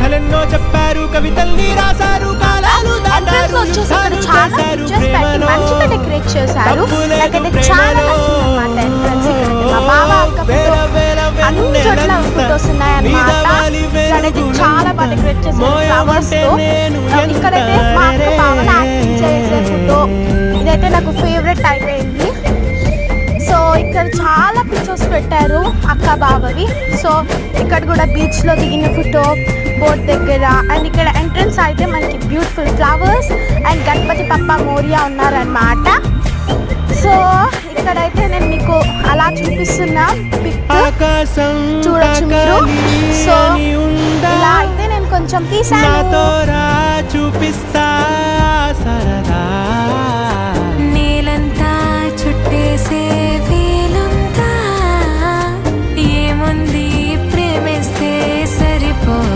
కథలెన్నో చెప్పారు, కవితల్ని రాశారు, కాలాలు దాటారు, యుద్ధాలు చేశారు, ప్రేమలో డెకరేట్ చేశారు. నాకైతే చాలా నచ్చిందన్నమాట ఎంట్రన్స్. మా బావ అక్క అన్ని చోట్ల ఫోటోస్ ఉన్నాయన్నమాట. ఇక్కడైతే చాలా బాగా డెకరేట్ చేశారు ఫ్లవర్స్ తో. ఇక్కడైతే మా అక్క బావని యాక్టింగ్ చేసే ఫోటో ఇదైతే నాకు ఫేవరెట్ అయిపోయింది. సో ఇక్కడ చాలా పిక్చర్స్ పెట్టారు అక్క బావవి. సో ఇక్కడ కూడా బీచ్ లో దిగిన ఫోటో, బోట్ దగ్గర. అండ్ ఇక్కడ ఎంట్రన్స్ అయితే మనకి బ్యూటిఫుల్ ఫ్లవర్స్ అండ్ గణపతి పప్ప మోరియా ఉన్నారన్నమాట. సో ఇక్కడైతే నేను మీకు అలా చూపిస్తున్నా పిక్ చూడొచ్చు మీరు. సో ఇలా అయితే నేను కొంచెం తీసాను. చూపిస్తా